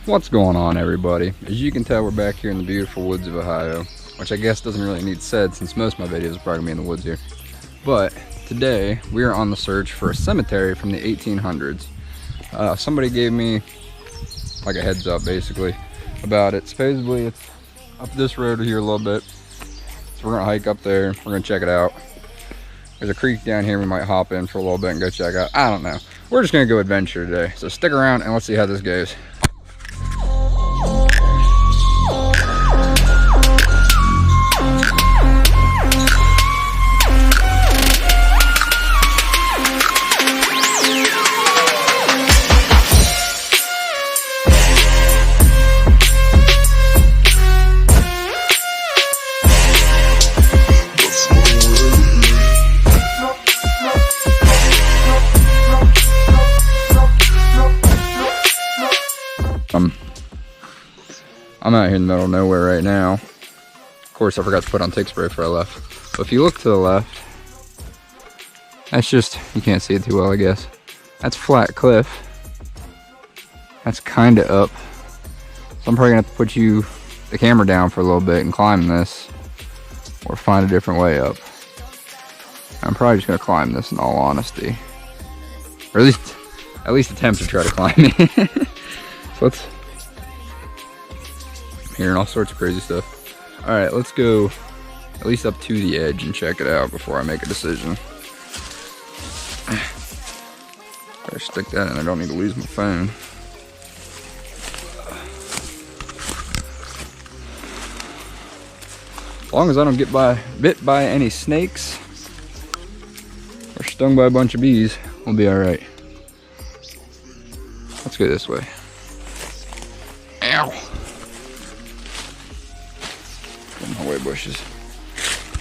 What's going on, everybody? As you can tell, we're back here in the beautiful woods of Ohio, which I guess doesn't really need said since most of my videos are probably gonna be in the woods here. But today we are on the search for a cemetery from the 1800s. Somebody gave me like a heads up basically about it. Supposedly it's up this road here a little bit, so we're gonna hike up there. We're gonna check it out. There's a creek down here we might hop in for a little bit and go check out. I don't know. We're just gonna go adventure today, so stick around and let's see how this goes. I'm out here in the middle of nowhere right now. Of course, I forgot to put on tick spray before I left. But if you look to the left, that's just, you can't see it too well, I guess. That's flat cliff. That's kind of up. So I'm probably gonna have to put the camera down for a little bit and climb this, or find a different way up. I'm probably just gonna climb this in all honesty, or at least attempt to try to climb it. So let's. Hearing all sorts of crazy stuff. All right, let's go at least up to the edge and check it out before I make a decision. Better stick that in. I don't need to lose my phone. As long as I don't get bit by any snakes or stung by a bunch of bees, we'll be all right. Let's go this way. Ow. My way bushes.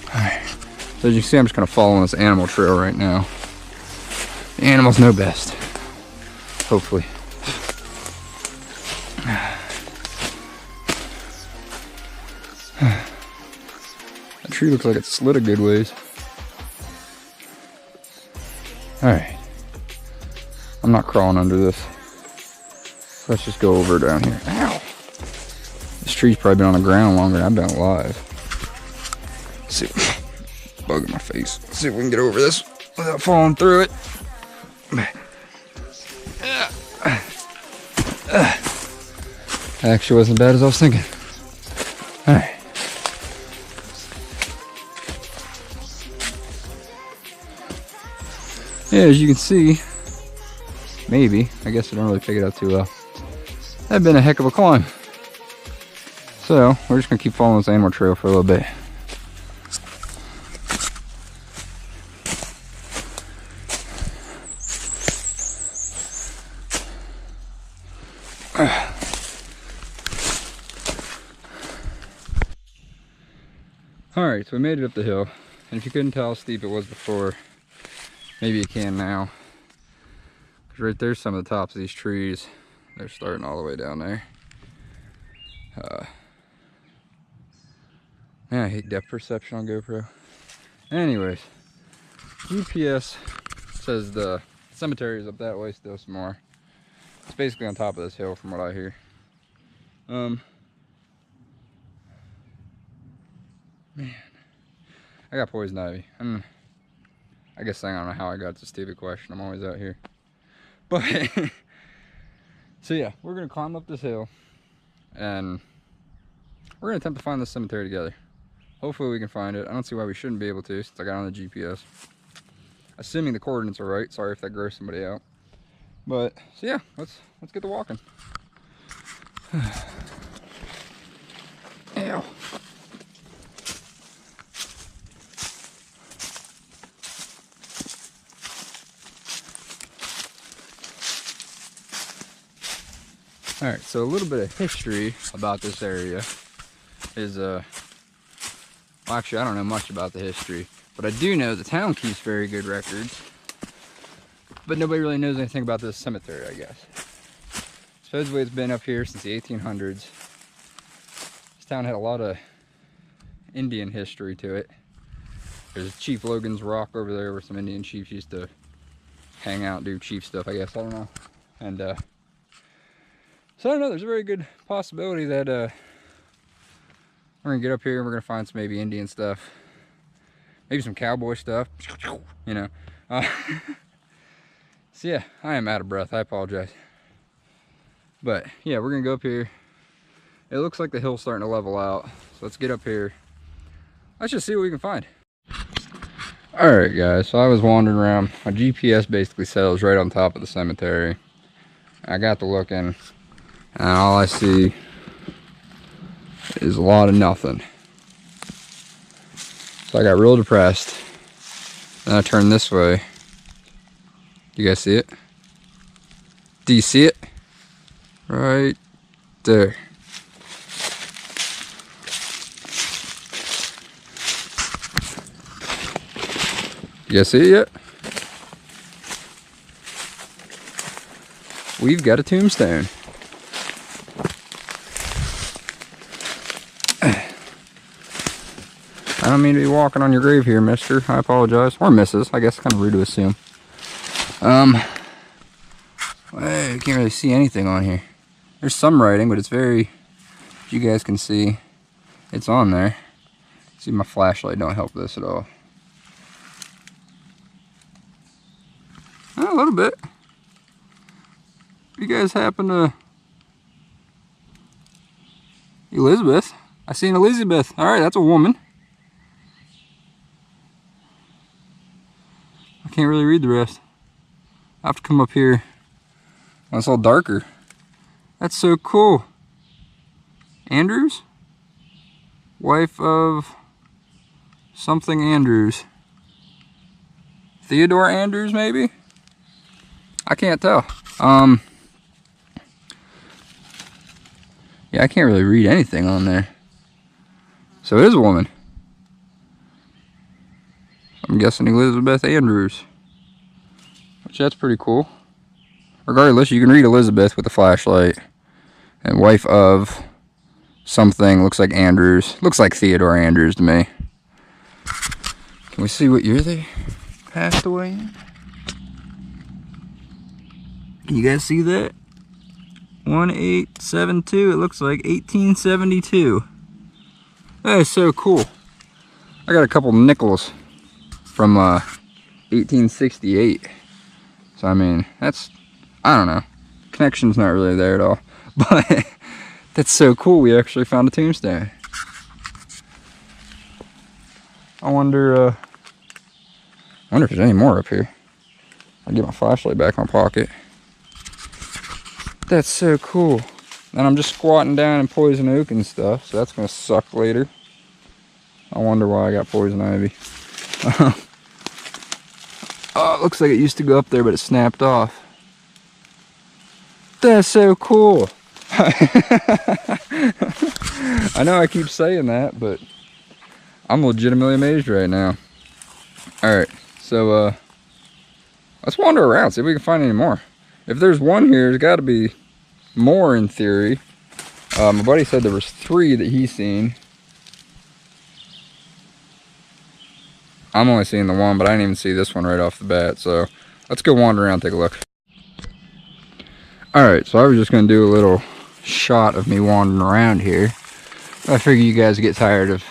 Alright. So as you can see, I'm just kind of following this animal trail right now. The animals know best. Hopefully. That tree looks like it slid a good ways. Alright. I'm not crawling under this. Let's just go over down here. Ow! This tree's probably been on the ground longer than I've been alive. Let's see, bug in my face. Let's see if we can get over this without falling through it. Actually wasn't as bad as I was thinking. Alright. Yeah, as you can see, maybe, I guess I don't really pick it up too well. That'd been a heck of a climb. So, we're just going to keep following this animal trail for a little bit. Alright, so we made it up the hill. And if you couldn't tell how steep it was before, maybe you can now. Because right there's some of the tops of these trees. They're starting all the way down there. Man, I hate depth perception on GoPro. Anyways, GPS says the cemetery is up that way still some more. It's basically on top of this hill from what I hear. Man, I got poison ivy. I guess I don't know how I got. It's a stupid question. I'm always out here. But, so yeah, we're gonna climb up this hill and we're gonna attempt to find this cemetery together. Hopefully we can find it. I don't see why we shouldn't be able to since I got on the GPS. Assuming the coordinates are right. Sorry if that grossed somebody out. But so yeah, let's get to walking. Ow. Alright, so a little bit of history about this area is well, actually I don't know much about the history, but I do know the town keeps very good records, but nobody really knows anything about this cemetery, I guess. Supposedly it's been up here since the 1800s. This town had a lot of Indian history to it. There's Chief Logan's Rock over there where some Indian chiefs used to hang out, do chief stuff, I guess, I don't know. And so So I don't know, there's a very good possibility that we're gonna get up here and we're gonna find some maybe Indian stuff. Maybe some cowboy stuff, you know. So yeah, I am out of breath, I apologize. But yeah, we're gonna go up here. It looks like the hill's starting to level out. So let's get up here. Let's just see what we can find. Alright guys, so I was wandering around. My GPS basically settles right on top of the cemetery. I got to looking, and all I see is a lot of nothing. So I got real depressed. Then I turned this way. You guys see it? Do you see it? Right there. You guys see it yet? We've got a tombstone. I don't mean to be walking on your grave here, mister. I apologize. Or missus. I guess kind of rude to assume. I can't really see anything on here. There's some writing, but it's very, as you guys can see, it's on there. See, my flashlight don't help this at all. A little bit. You guys happen to... Elizabeth? I seen Elizabeth. Alright, that's a woman. I can't really read the rest. I have to come up here when it's all darker. That's so cool. Andrews? Wife of something Andrews. Theodore Andrews, maybe? I can't tell. Yeah, I can't really read anything on there. So it is a woman. I'm guessing Elizabeth Andrews. Which that's pretty cool. Regardless, you can read Elizabeth with a flashlight. And wife of something, looks like Andrews. Looks like Theodore Andrews to me. Can we see what year they passed away in? You guys see that? 1872, it looks like 1872. That is so cool. I got a couple nickels from 1868. So I mean, that's, I don't know. Connection's not really there at all. But that's so cool, we actually found a tombstone. I wonder if there's any more up here. I'll get my flashlight back in my pocket. That's so cool. And I'm just squatting down in poison oak and stuff, so that's gonna suck later. I wonder why I got poison ivy. Oh, it looks like it used to go up there, but it snapped off. That's so cool. I know I keep saying that, but I'm legitimately amazed right now. Alright, so let's wander around, see if we can find any more. If there's one here, there's got to be more in theory. My buddy said there was 3 that he's seen. I'm only seeing the one, but I didn't even see this one right off the bat. So let's go wander around and take a look. Alright, so I was just going to do a little shot of me wandering around here. I figure you guys get tired of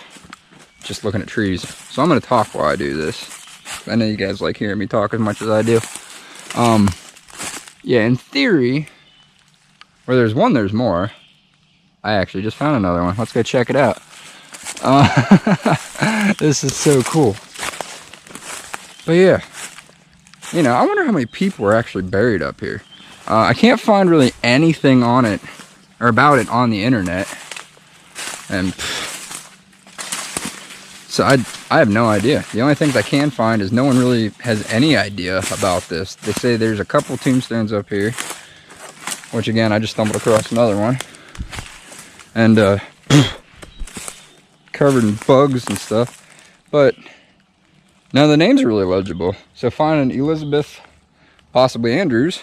just looking at trees. So I'm going to talk while I do this. I know you guys like hearing me talk as much as I do. Yeah, in theory, where there's one, there's more. I actually just found another one. Let's go check it out. This is so cool. But yeah, you know, I wonder how many people are actually buried up here. I can't find really anything on it, or about it on the internet. And so I have no idea. The only things I can find is no one really has any idea about this. They say there's a couple tombstones up here, which again, I just stumbled across another one. And covered in bugs and stuff. But none of the names are really legible. So finding Elizabeth, possibly Andrews,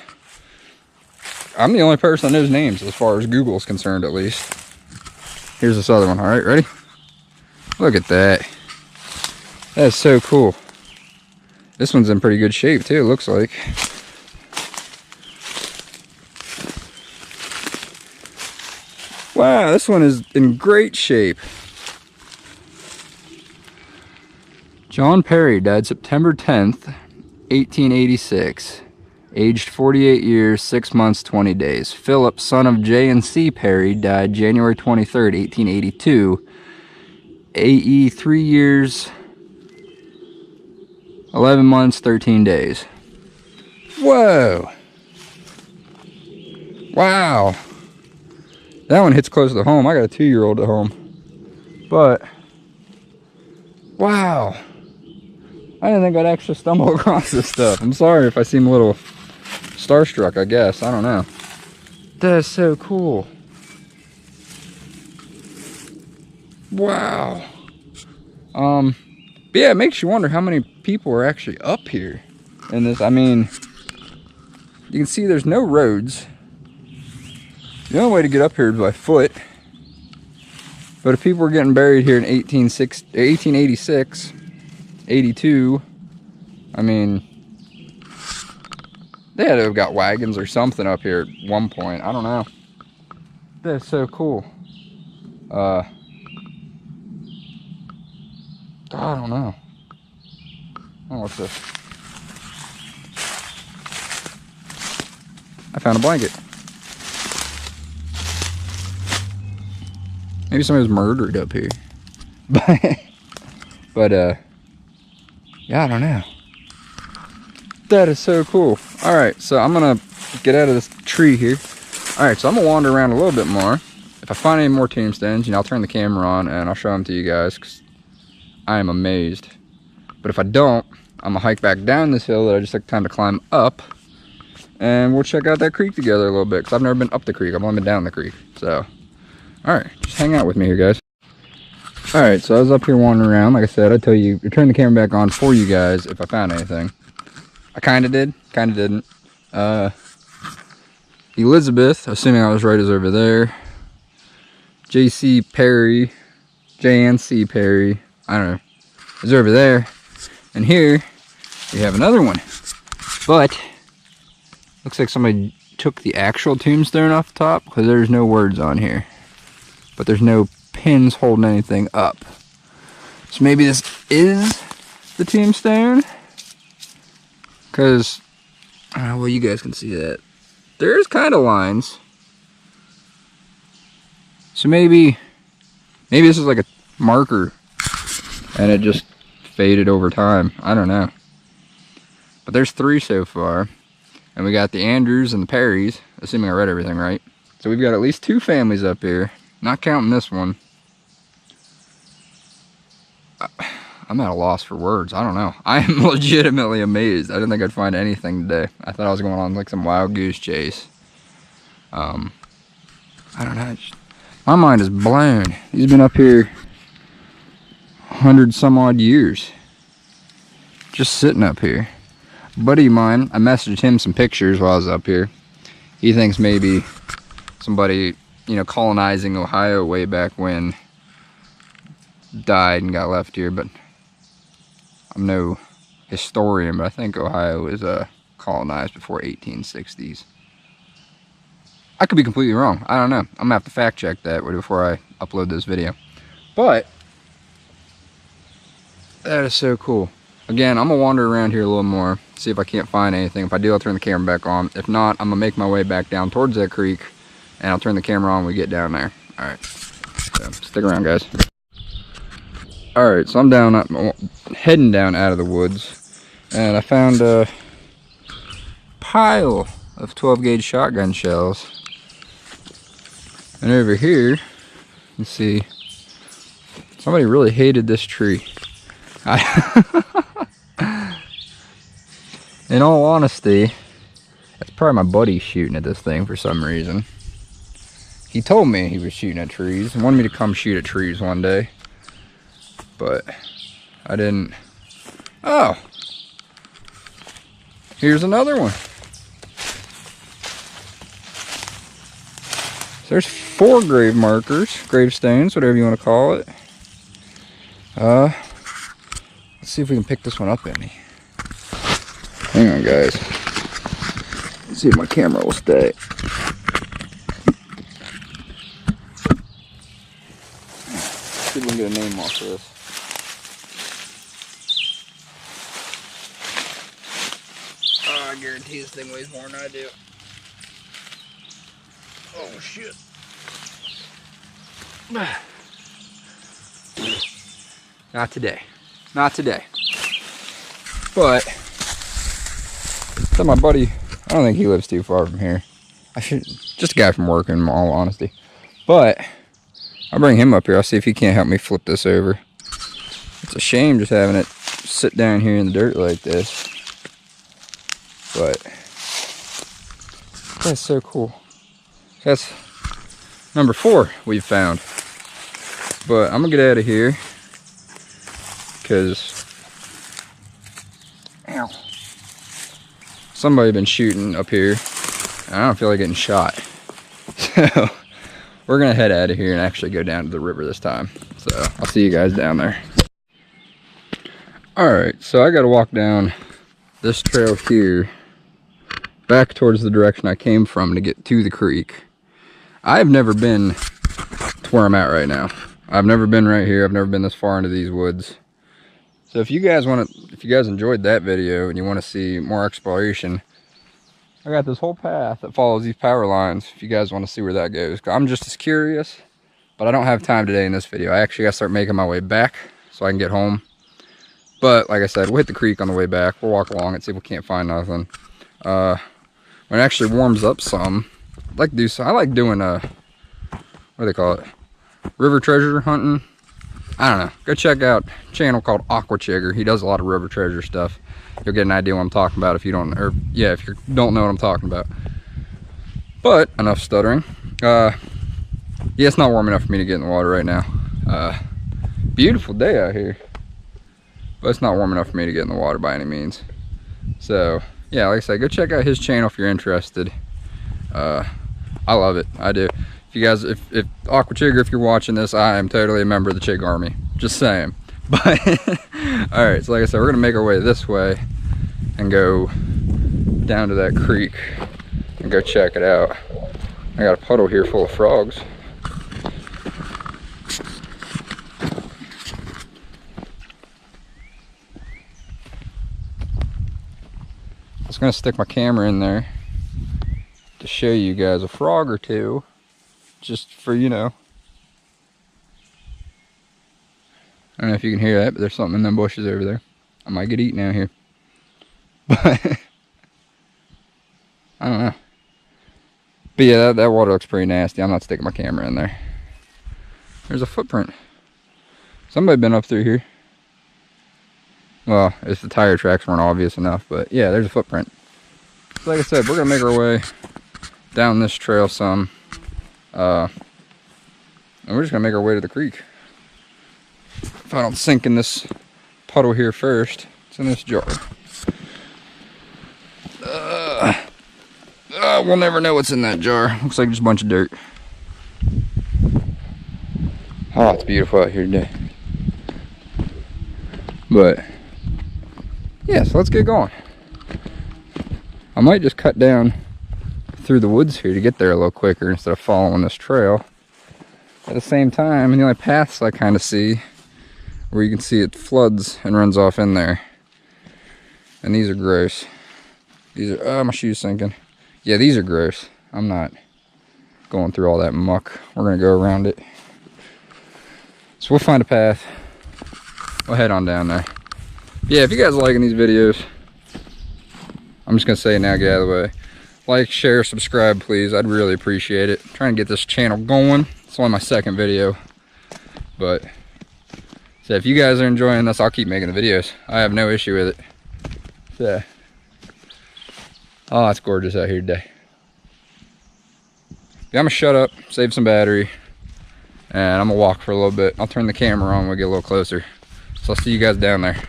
I'm the only person that knows names as far as Google is concerned, at least. Here's this other one. All right, ready? Look at that. That's so cool. This one's in pretty good shape too, it looks like. Wow, this one is in great shape. John Perry died September 10th, 1886. Aged 48 years, 6 months, 20 days. Philip, son of J and C Perry, died January 23rd, 1882. AE 3 years, 11 months, 13 days. Whoa! Wow! That one hits close to home. I got a 2-year-old at home. But, wow! I didn't think I'd actually stumble across this stuff. I'm sorry if I seem a little starstruck, I guess. I don't know. That is so cool. Wow. But yeah, it makes you wonder how many people are actually up here in this. I mean, you can see there's no roads. The only way to get up here is by foot. But if people were getting buried here in 1886, 82, I mean, they had to have got wagons or something up here at one point. I don't know. That's so cool. I don't know. Oh, what's this? I found a blanket. Maybe somebody was murdered up here. But yeah, I don't know. That is so cool. All right, so I'm gonna get out of this tree here. All right, so I'm gonna wander around a little bit more. If I find any more tombstones, you know, I'll turn the camera on and I'll show them to you guys, because I am amazed. But if I don't, I'm gonna hike back down this hill that I just took time to climb up, and we'll check out that creek together a little bit, because I've never been up the creek. I've only been down the creek. So, all right, just hang out with me here, guys. All right, so I was up here wandering around. Like I said, I'd tell you, turn the camera back on for you guys if I found anything. I kind of did, kind of didn't. Elizabeth, assuming I was right, is over there. J.C. Perry, J and C Perry, I don't know, is over there. And here, we have another one. But, looks like somebody took the actual tombstone off the top, because there's no words on here. But there's no pins holding anything up. So maybe this is the tombstone? Because, well, you guys can see that. There's kind of lines. So maybe this is like a marker and it just faded over time. I don't know. But there's 3 so far. And we got the Andrews and the Perrys, assuming I read everything right. So we've got at least 2 families up here, not counting this one. I'm at a loss for words. I don't know. I am legitimately amazed. I didn't think I'd find anything today. I thought I was going on like some wild goose chase. I don't know. My mind is blown. He's been up here 100 some odd years. Just sitting up here. A buddy of mine, I messaged him some pictures while I was up here. He thinks maybe somebody, you know, colonizing Ohio way back when died and got left here, but I'm no historian, but I think Ohio was colonized before 1860s. I could be completely wrong. I don't know. I'm gonna have to fact check that before I upload this video. But that is so cool. Again, I'm gonna wander around here a little more, see if I can't find anything. If I do, I'll turn the camera back on. If not, I'm gonna make my way back down towards that creek, and I'll turn the camera on when we get down there. All right, so stick around, guys. All right, so I'm heading down out of the woods, and I found a pile of 12 gauge shotgun shells. And over here, you can see somebody really hated this tree. In all honesty, that's probably my buddy shooting at this thing for some reason. He told me he was shooting at trees and wanted me to come shoot at trees one day. But I didn't. Oh, here's another one. So there's 4 grave markers, gravestones, whatever you want to call it. Let's see if we can pick this one up any. Hang on, guys. Let's see if my camera will stay. we can get a name off of this. Oh, I guarantee this thing weighs more than I do. Oh shit. Not today. Not today. But so my buddy, I don't think he lives too far from here. I should just a guy from work, in all honesty. But I'll bring him up here. I'll see if he can't help me flip this over. It's a shame just having it sit down here in the dirt like this. But that's so cool. That's number 4 we've found. But I'm gonna get out of here because somebody been shooting up here and I don't feel like getting shot. So we're gonna head out of here and actually go down to the river this time. So I'll see you guys down there. Alright, so I gotta walk down this trail here back towards the direction I came from to get to the creek. I've never been to where I'm at right now. I've never been right here. I've never been this far into these woods. So if you guys enjoyed that video and you want to see more exploration, I got this whole path that follows these power lines if you guys want to see where that goes. I'm just as curious, but I don't have time today in this video. I actually got to start making my way back so I can get home. But like I said, we'll hit the creek on the way back. We'll walk along and see if we can't find nothing. When it actually warms up some, I like doing what do they call it? River treasure hunting. I don't know. Go check out a channel called Aquachigger. He does a lot of river treasure stuff. You'll get an idea what I'm talking about if you don't, or yeah, if you don't know what I'm talking about. But enough stuttering. Yeah, it's not warm enough for me to get in the water right now. Beautiful day out here, but it's not warm enough for me to get in the water by any means. So yeah, like I said, go check out his channel if you're interested. I love it. I do. If you guys, if Aquachigger, if you're watching this, I am totally a member of the Chig Army. Just saying. But all right, so like I said, we're gonna make our way this way and go down to that creek and go check it out. I got a puddle here full of frogs. I was gonna stick my camera in there to show you guys a frog or two, just for, you know, I don't know if you can hear that, but there's something in them bushes over there. I might get eaten out here. But I don't know. But yeah, that water looks pretty nasty. I'm not sticking my camera in there. There's a footprint. Somebody been up through here. Well, if the tire tracks weren't obvious enough, but yeah, there's a footprint. So like I said, we're gonna make our way down this trail some. And we're just gonna make our way to the creek. If I don't sink in this puddle here first, it's in this jar. We'll never know what's in that jar. Looks like just a bunch of dirt. Oh, it's beautiful out here today. But yeah, so let's get going. I might just cut down through the woods here to get there a little quicker instead of following this trail. At the same time, and the only paths I kind of see where you can see it floods and runs off in there. And these are gross. These are, oh, my shoe's sinking. Yeah, these are gross. I'm not going through all that muck. We're gonna go around it. So we'll find a path. We'll head on down there. Yeah, if you guys are liking these videos, I'm just gonna say it now, get out of the way. Like, share, subscribe, please. I'd really appreciate it. I'm trying to get this channel going. It's only my second video. But so if you guys are enjoying this, I'll keep making the videos. I have no issue with it. So, oh, it's gorgeous out here today. Yeah, I'm gonna shut up, save some battery, and I'm gonna walk for a little bit. I'll turn the camera on when we get a little closer. So I'll see you guys down there.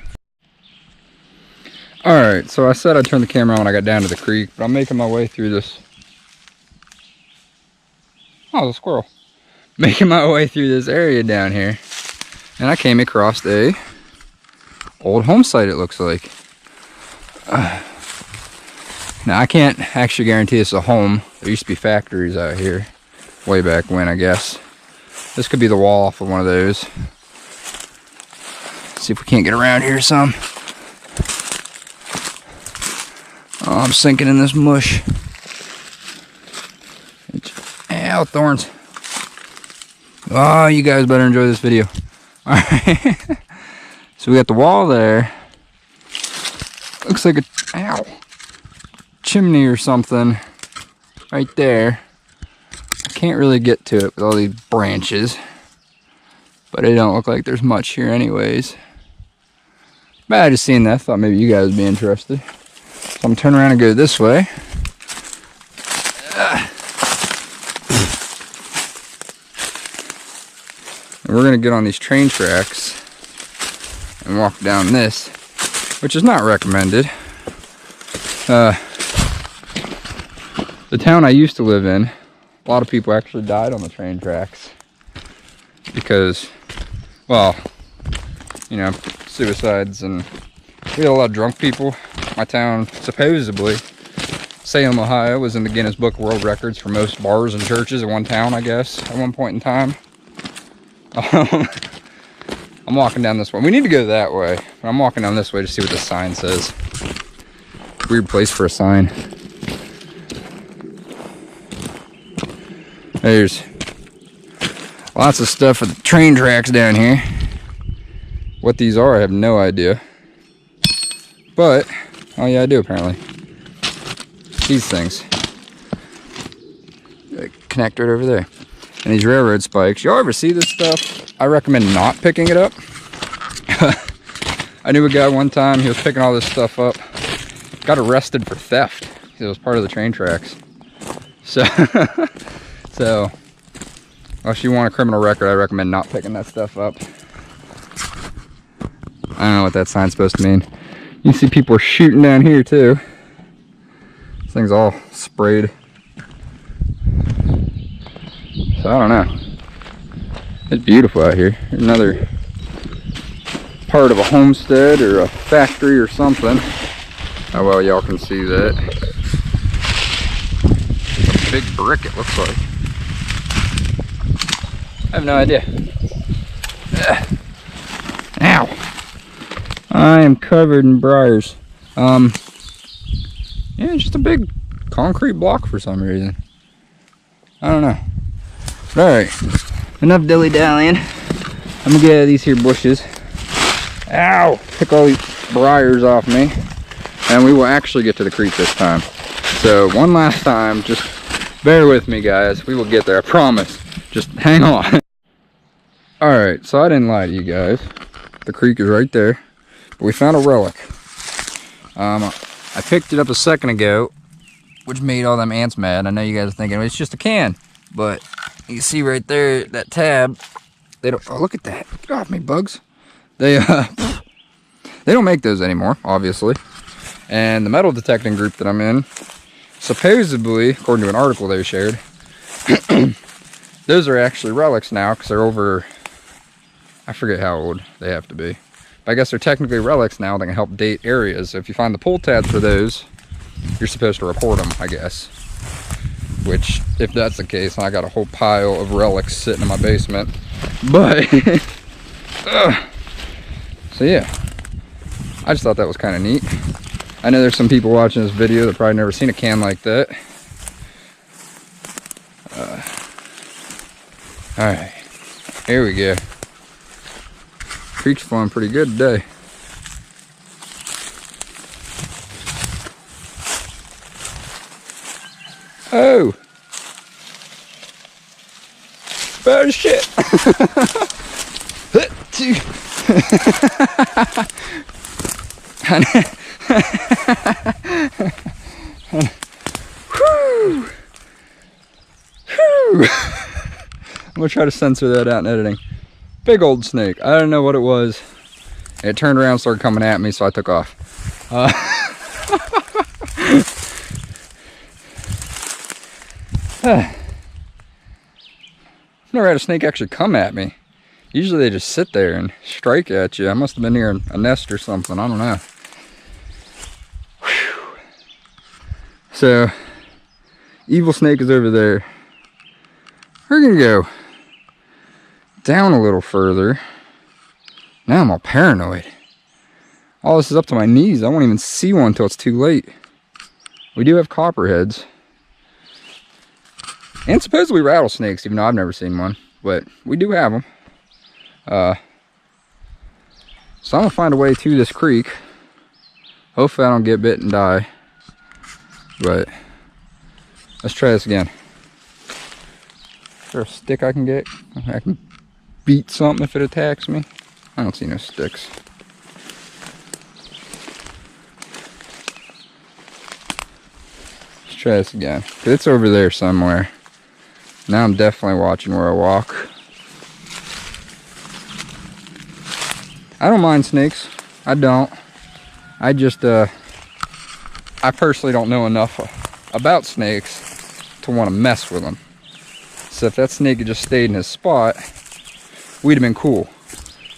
Alright, so I said I'd turn the camera on when I got down to the creek, but I'm making my way through this. Oh, there's a squirrel. Making my way through this area down here. And I came across a old home site, it looks like. Now, I can't actually guarantee it's a home. There used to be factories out here way back when, I guess. This could be the wall off of one of those. See if we can't get around here some. Oh, I'm sinking in this mush. Ow, thorns. Oh, you guys better enjoy this video. Alright. So we got the wall there. Looks like a chimney or something right there. I can't really get to it with all these branches. But it don't look like there's much here anyways. But I just seen that. I thought maybe you guys would be interested. So I'm gonna turn around and go this way. And we're gonna get on these train tracks and walk down this, which is not recommended. The town I used to live in, a lot of people actually died on the train tracks because, well, you know, suicides, and we had a lot of drunk people. My town, supposedly, Salem, Ohio, was in the Guinness Book of World Records for most bars and churches in one town, I guess, at one point in time. I'm walking down this way. We need to go that way, but I'm walking down this way to see what the sign says. Weird place for a sign. There's lots of stuff for the train tracks down here. What these are, I have no idea. But, oh yeah, I do apparently. These things. They connect right over there. And these railroad spikes. Y'all ever see this stuff? I recommend not picking it up. I knew a guy one time, he was picking all this stuff up. Got arrested for theft. It was part of the train tracks. So, unless you want a criminal record, I recommend not picking that stuff up. I don't know what that sign's supposed to mean. You see people are shooting down here too. This thing's all sprayed. So I don't know. It's beautiful out here. Another part of a homestead or a factory or something. Oh well, y'all can see that. A big brick it looks like. I have no idea. Ugh. Ow! I am covered in briars. Yeah, it's just a big concrete block for some reason. I don't know. Alright, enough dilly-dallying. I'm gonna get out of these here bushes. Ow! Pick all these briars off me. And we will actually get to the creek this time. So, one last time, just bear with me guys. We will get there, I promise. Just hang on. Alright, so I didn't lie to you guys. The creek is right there. But we found a relic. I picked it up a second ago, which made all them ants mad. I know you guys are thinking, well, it's just a can. But you see right there, that tab, they don't, oh look at that. Get off me, bugs. They don't make those anymore, obviously. And the metal detecting group that I'm in, supposedly, according to an article they shared, those are actually relics now, because they're over, I forget how old they have to be. But I guess they're technically relics now that can help date areas. So if you find the pull tabs for those, you're supposed to report them, I guess. Which, if that's the case, I got a whole pile of relics sitting in my basement. But, so yeah, I just thought that was kind of neat. I know there's some people watching this video that probably never seen a can like that. Alright, here we go. Creek's flowing pretty good today. Oh! Bad as shit! I'm gonna try to censor that out in editing. Big old snake. I don't know what it was. It turned around and started coming at me, so I took off. Never had a snake actually come at me. Usually they just sit there and strike at you. I must have been near a nest or something. I don't know. Whew. So, evil snake is over there. We're gonna go down a little further. Now I'm all paranoid. All this is up to my knees. I won't even see one until it's too late. We do have copperheads. And supposedly rattlesnakes, even though I've never seen one. But we do have them. So I'm going to find a way to this creek. Hopefully I don't get bit and die. But let's try this again. Is there a stick I can get? I can beat something if it attacks me. I don't see no sticks. Let's try this again. It's over there somewhere. Now I'm definitely watching where I walk. I don't mind snakes. I don't. I just, I personally don't know enough about snakes to want to mess with them. So if that snake had just stayed in his spot, we'd have been cool.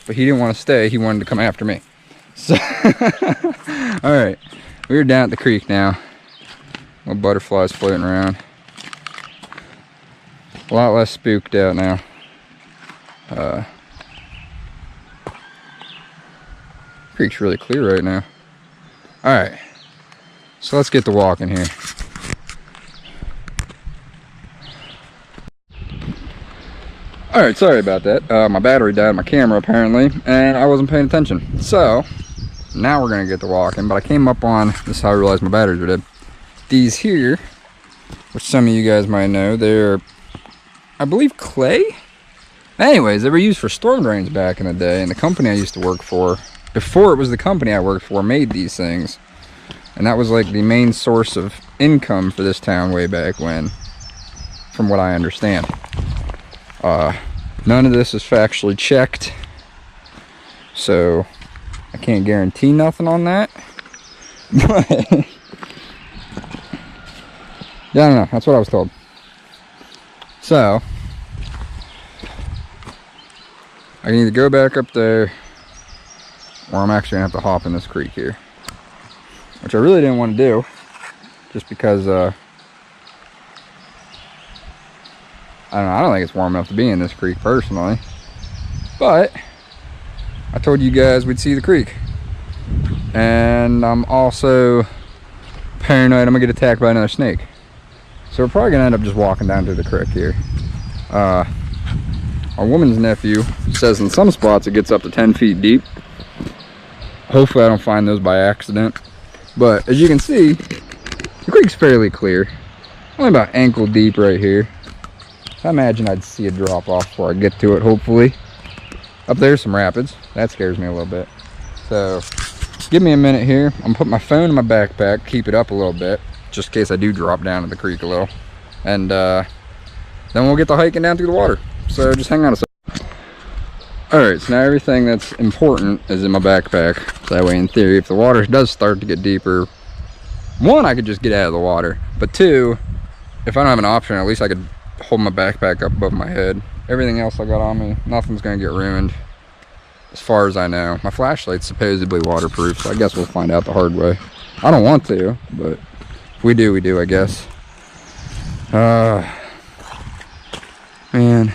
But he didn't want to stay. He wanted to come after me. So, alright. We're down at the creek now. Little butterflies floating around. A lot less spooked out now. Creek's really clear right now. Alright. So let's get to walking here. Alright, sorry about that. My battery died on my camera apparently, and I wasn't paying attention. So, now we're going to get to walking, but I came up on, this is how I realized my batteries were dead. These here, which some of you guys might know, they're, I believe, clay? Anyways, they were used for storm drains back in the day, and the company I used to work for, before it was the company I worked for, made these things. And that was like the main source of income for this town way back when, from what I understand. None of this is factually checked, so I can't guarantee nothing on that. But yeah, I don't know. That's what I was told. So I can either go back up there, or I'm actually gonna have to hop in this creek here, which I really didn't want to do, just because I don't think it's warm enough to be in this creek personally. But I told you guys we'd see the creek, and I'm also paranoid I'm gonna get attacked by another snake. So we're probably gonna end up just walking down to the creek here. A woman's nephew says in some spots it gets up to 10 feet deep. Hopefully I don't find those by accident. But as you can see, the creek's fairly clear. Only about ankle deep right here. I imagine I'd see a drop off before I get to it, hopefully. Up there's some rapids. That scares me a little bit. So give me a minute here. I'm gonna put my phone in my backpack, keep it up a little bit, just in case I do drop down to the creek a little. And then we'll get to hiking down through the water. So just hang on a second. Alright, so now everything that's important is in my backpack. So that way, in theory, if the water does start to get deeper, one, I could just get out of the water. But two, if I don't have an option, at least I could hold my backpack up above my head. Everything else I got on me, nothing's gonna get ruined, as far as I know. My flashlight's supposedly waterproof, so I guess we'll find out the hard way. I don't want to, but if we do, we do, I guess. Man.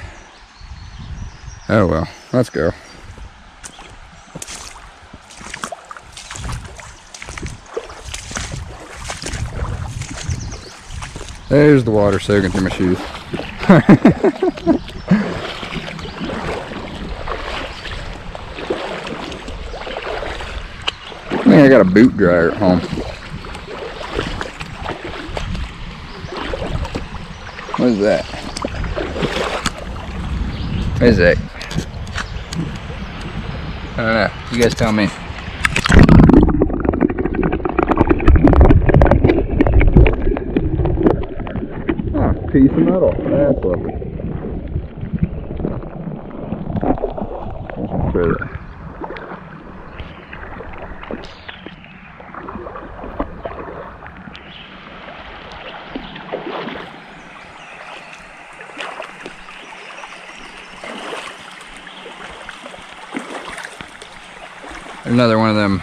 Oh well, let's go. There's the water soaking through my shoes. I think I got a boot dryer at home. What is that? What is that? I don't know. You guys tell me. Oh, piece of metal. That's lovely. Let's try that. Another one of them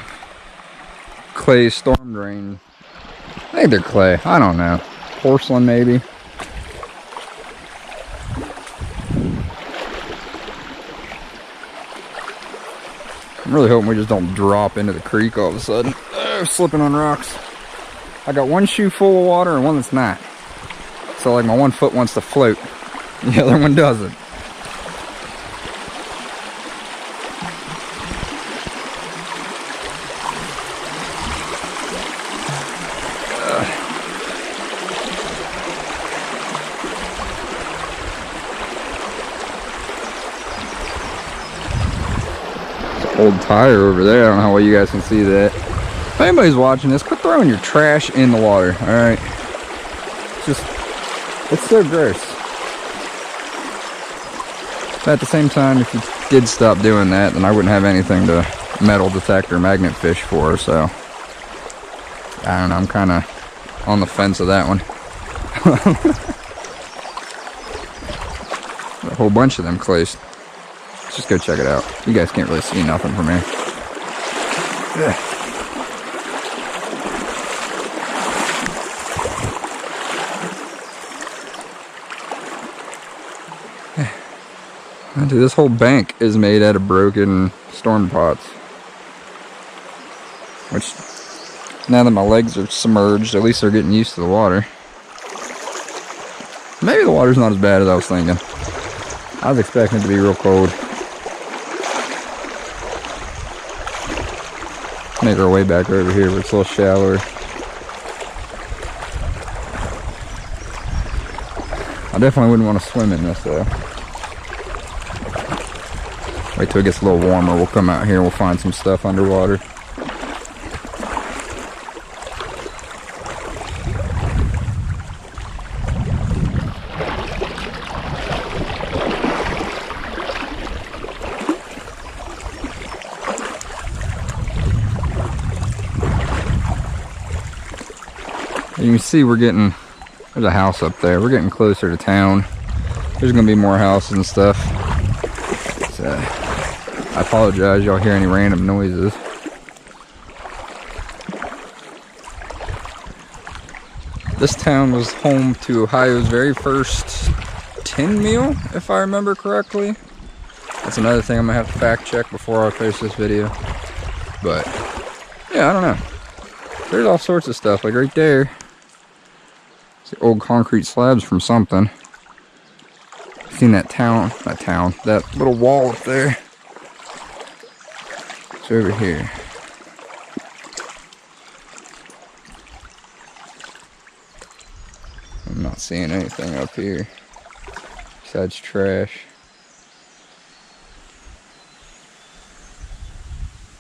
clay storm drain. I think they're clay. I don't know. Porcelain maybe. I'm really hoping we just don't drop into the creek all of a sudden. Oh, slipping on rocks. I got one shoe full of water and one that's not. So like my one foot wants to float, the other one doesn't. Old tire over there. I don't know how well you guys can see that. If anybody's watching this, quit throwing your trash in the water, alright? It's so gross. But at the same time, if you did stop doing that, then I wouldn't have anything to metal detect or magnet fish for, so I don't know, I'm kind of on the fence of that one. A whole bunch of them clays. Let's just go check it out. You guys can't really see nothing from here. Dude, this whole bank is made out of broken storm pots. Which, now that my legs are submerged, at least they're getting used to the water. Maybe the water's not as bad as I was thinking. I was expecting it to be real cold. Make our way back over here where it's a little shallower. I definitely wouldn't want to swim in this though. Wait till it gets a little warmer, we'll come out here and we'll find some stuff underwater. You can see there's a house up there. We're getting closer to town. There's gonna be more houses and stuff. So, I apologize, y'all hear any random noises. This town was home to Ohio's very first tin mill, if I remember correctly. That's another thing I'm gonna have to fact check before I post this video. But, yeah, I don't know. There's all sorts of stuff, like right there. It's old concrete slabs from something. Seen that that little wall up there. It's over here. I'm not seeing anything up here besides trash.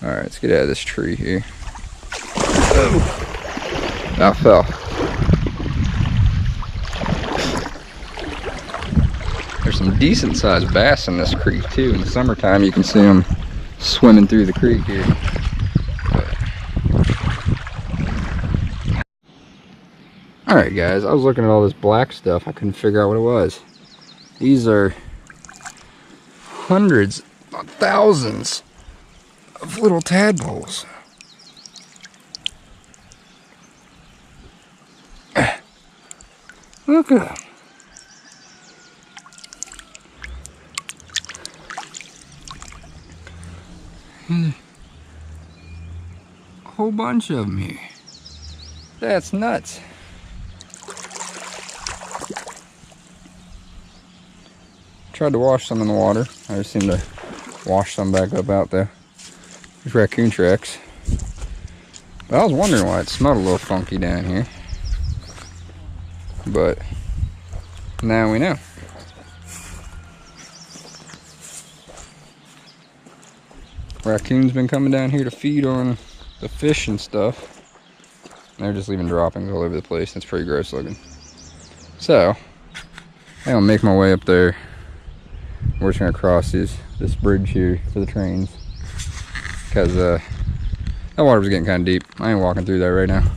Alright, let's get out of this tree here. Oh! That fell. There's some decent sized bass in this creek too. In the summertime you can see them swimming through the creek here. Alright guys, I was looking at all this black stuff. I couldn't figure out what it was. These are hundreds, thousands of little tadpoles. Look at them. A whole bunch of them here. That's nuts. Tried to wash some in the water. I just seem to wash some back up out there. There's raccoon tracks. But I was wondering why it smelled a little funky down here. But now we know. Raccoons been coming down here to feed on the fish and stuff. They're just leaving droppings all over the place. It's pretty gross looking. So, I'm gonna make my way up there. We're just gonna cross this bridge here for the trains. Because that water was getting kind of deep. I ain't walking through that right now.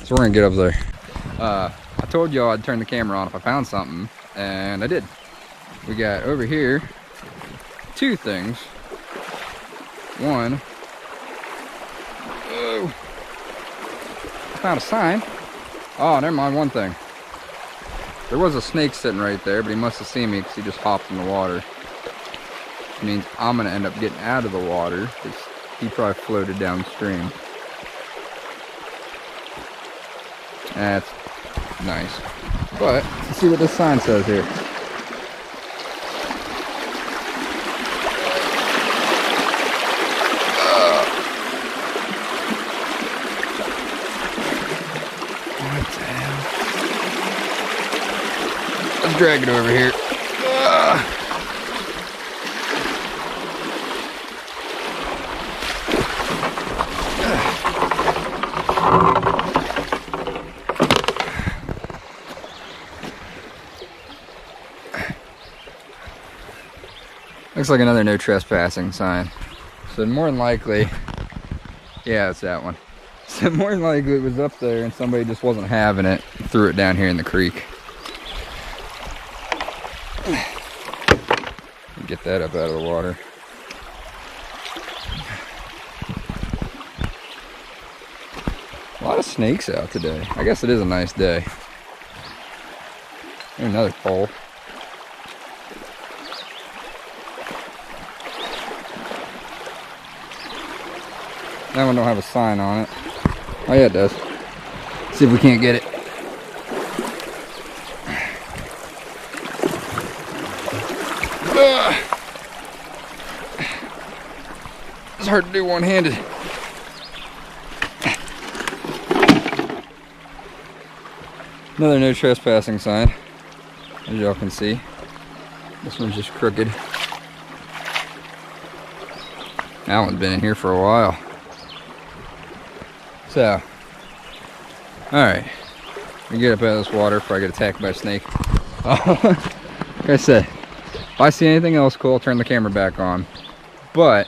So we're gonna get up there. I told y'all I'd turn the camera on if I found something, and I did. We got over here two things. One, oh, I found a sign. Oh, never mind, one thing. There was a snake sitting right there, but he must have seen me because he just hopped in the water. Which means I'm gonna end up getting out of the water. He probably floated downstream. That's nice. But let's see what this sign says here. What the hell? Let's drag it over here. Looks like another no trespassing sign. So more than likely, yeah, it's that one. So more than likely it was up there and somebody just wasn't having it, threw it down here in the creek. Get that up out of the water. A lot of snakes out today. I guess it is a nice day. There's another pole. That one don't have a sign on it. Oh yeah, it does. See if we can't get it. It's hard to do one-handed. Another no trespassing sign, as y'all can see. This one's just crooked. That one's been in here for a while. So, alright, we get up out of this water before I get attacked by a snake. Like I said, if I see anything else cool, I'll turn the camera back on. But,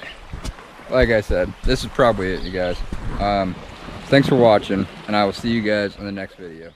like I said, this is probably it, you guys. Thanks for watching, and I will see you guys in the next video.